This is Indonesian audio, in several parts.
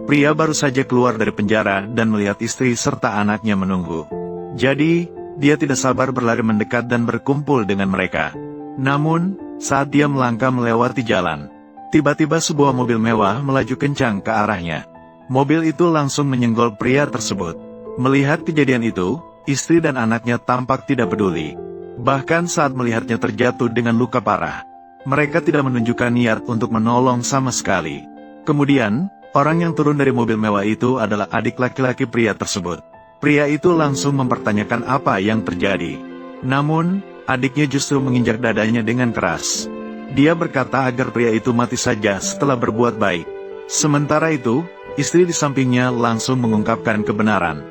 Pria baru saja keluar dari penjara dan melihat istri serta anaknya menunggu. Jadi, dia tidak sabar berlari mendekat dan berkumpul dengan mereka. Namun, saat dia melangkah melewati jalan, tiba-tiba sebuah mobil mewah melaju kencang ke arahnya. Mobil itu langsung menyenggol pria tersebut. Melihat kejadian itu, istri dan anaknya tampak tidak peduli. Bahkan saat melihatnya terjatuh dengan luka parah, mereka tidak menunjukkan niat untuk menolong sama sekali. Kemudian, orang yang turun dari mobil mewah itu adalah adik laki-laki pria tersebut. Pria itu langsung mempertanyakan apa yang terjadi. Namun, adiknya justru menginjak dadanya dengan keras. Dia berkata agar pria itu mati saja setelah berbuat baik. Sementara itu, istri di sampingnya langsung mengungkapkan kebenaran.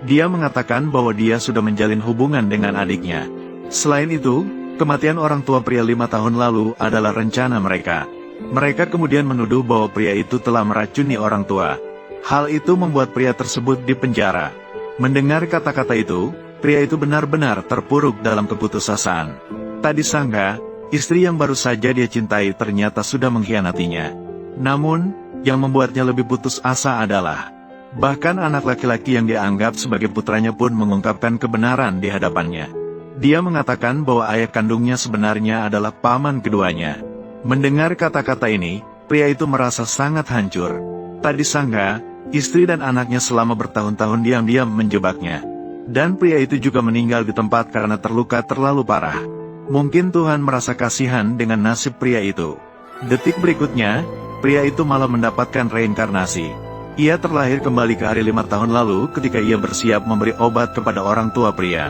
Dia mengatakan bahwa dia sudah menjalin hubungan dengan adiknya. Selain itu, kematian orang tua pria 5 tahun lalu adalah rencana mereka. Mereka kemudian menuduh bahwa pria itu telah meracuni orang tua. Hal itu membuat pria tersebut dipenjara. Mendengar kata-kata itu, pria itu benar-benar terpuruk dalam keputusasaan. Tak disangka, istri yang baru saja dia cintai ternyata sudah mengkhianatinya. Namun, yang membuatnya lebih putus asa adalah, bahkan anak laki-laki yang dianggap sebagai putranya pun mengungkapkan kebenaran di hadapannya. Dia mengatakan bahwa ayah kandungnya sebenarnya adalah paman keduanya. Mendengar kata-kata ini, pria itu merasa sangat hancur. Tak disangka, istri dan anaknya selama bertahun-tahun diam-diam menjebaknya. Dan pria itu juga meninggal di tempat karena terluka terlalu parah. Mungkin Tuhan merasa kasihan dengan nasib pria itu. Detik berikutnya, pria itu malah mendapatkan reinkarnasi. Ia terlahir kembali ke hari 5 tahun lalu ketika ia bersiap memberi obat kepada orang tua pria.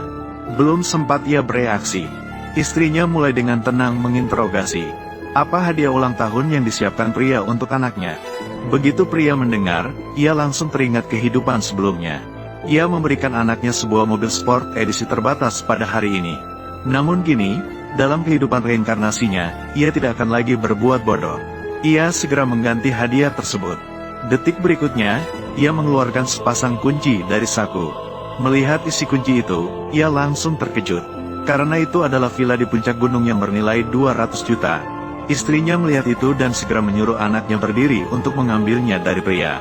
Belum sempat ia bereaksi, istrinya mulai dengan tenang menginterogasi, apa hadiah ulang tahun yang disiapkan pria untuk anaknya. Begitu pria mendengar, ia langsung teringat kehidupan sebelumnya. Ia memberikan anaknya sebuah mobil sport edisi terbatas pada hari ini. Namun kini, dalam kehidupan reinkarnasinya, ia tidak akan lagi berbuat bodoh. Ia segera mengganti hadiah tersebut. Detik berikutnya, ia mengeluarkan sepasang kunci dari saku. Melihat isi kunci itu, ia langsung terkejut. Karena itu adalah villa di puncak gunung yang bernilai 200 juta. Istrinya melihat itu dan segera menyuruh anaknya berdiri untuk mengambilnya dari pria.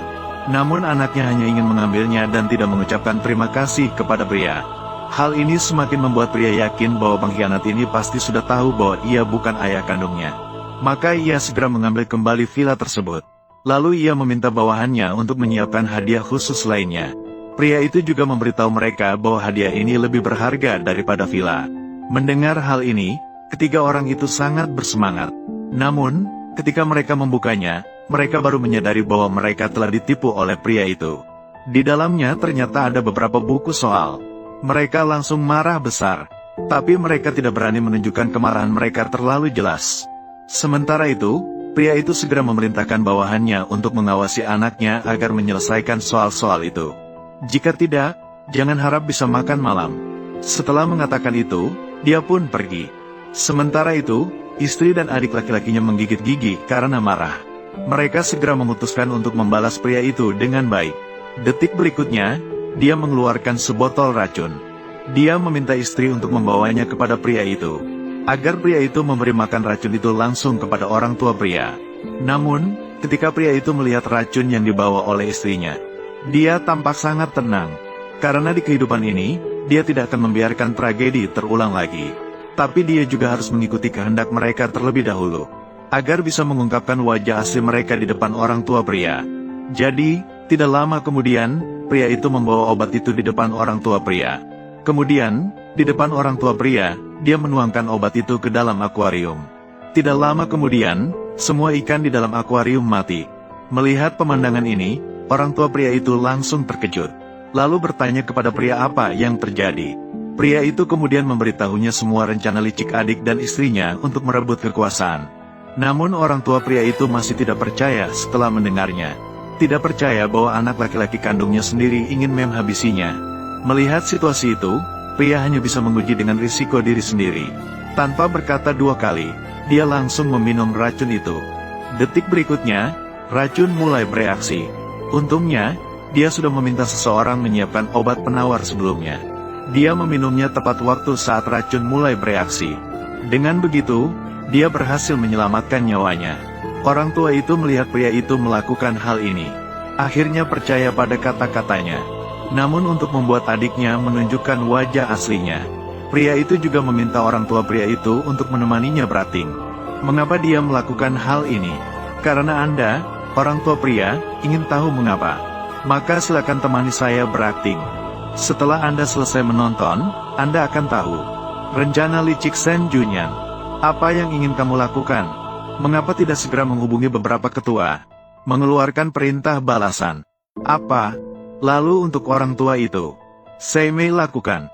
Namun anaknya hanya ingin mengambilnya dan tidak mengucapkan terima kasih kepada pria. Hal ini semakin membuat pria yakin bahwa pengkhianat ini pasti sudah tahu bahwa ia bukan ayah kandungnya. Maka ia segera mengambil kembali villa tersebut. Lalu ia meminta bawahannya untuk menyiapkan hadiah khusus lainnya. Pria itu juga memberitahu mereka bahwa hadiah ini lebih berharga daripada villa. Mendengar hal ini, ketiga orang itu sangat bersemangat. Namun, ketika mereka membukanya, mereka baru menyadari bahwa mereka telah ditipu oleh pria itu. Di dalamnya ternyata ada beberapa buku soal. Mereka langsung marah besar, tapi mereka tidak berani menunjukkan kemarahan mereka terlalu jelas. Sementara itu, pria itu segera memerintahkan bawahannya untuk mengawasi anaknya agar menyelesaikan soal-soal itu. Jika tidak, jangan harap bisa makan malam. Setelah mengatakan itu, dia pun pergi. Sementara itu, istri dan adik laki-lakinya menggigit gigi karena marah. Mereka segera memutuskan untuk membalas pria itu dengan baik. Detik berikutnya, dia mengeluarkan sebotol racun. Dia meminta istri untuk membawanya kepada pria itu, agar pria itu memberi makan racun itu langsung kepada orang tua pria. Namun, ketika pria itu melihat racun yang dibawa oleh istrinya, dia tampak sangat tenang, karena di kehidupan ini, dia tidak akan membiarkan tragedi terulang lagi. Tapi dia juga harus mengikuti kehendak mereka terlebih dahulu, agar bisa mengungkapkan wajah asli mereka di depan orang tua pria. Jadi, tidak lama kemudian, pria itu membawa obat itu di depan orang tua pria. Kemudian, di depan orang tua pria, dia menuangkan obat itu ke dalam akuarium. Tidak lama kemudian, semua ikan di dalam akuarium mati. Melihat pemandangan ini, orang tua pria itu langsung terkejut, lalu bertanya kepada pria apa yang terjadi. Pria itu kemudian memberitahunya semua rencana licik adik dan istrinya untuk merebut kekuasaan. Namun orang tua pria itu masih tidak percaya setelah mendengarnya. Tidak percaya bahwa anak laki-laki kandungnya sendiri ingin menghabisinya. Melihat situasi itu, pria hanya bisa menguji dengan risiko diri sendiri. Tanpa berkata dua kali, dia langsung meminum racun itu. Detik berikutnya, racun mulai bereaksi. Untungnya, dia sudah meminta seseorang menyiapkan obat penawar sebelumnya. Dia meminumnya tepat waktu saat racun mulai bereaksi. Dengan begitu, dia berhasil menyelamatkan nyawanya. Orang tua itu melihat pria itu melakukan hal ini. akhirnya percaya pada kata-katanya. Namun untuk membuat adiknya menunjukkan wajah aslinya, pria itu juga meminta orang tua pria itu untuk menemaninya berating. Mengapa dia melakukan hal ini? Karena Anda, orang tua pria, ingin tahu mengapa? Maka silakan temani saya berakting. Setelah Anda selesai menonton, Anda akan tahu. Rencana licik Sen Junyan. Apa yang ingin kamu lakukan? Mengapa tidak segera menghubungi beberapa ketua? Mengeluarkan perintah balasan. Apa? Lalu untuk orang tua itu, Sei Mei lakukan.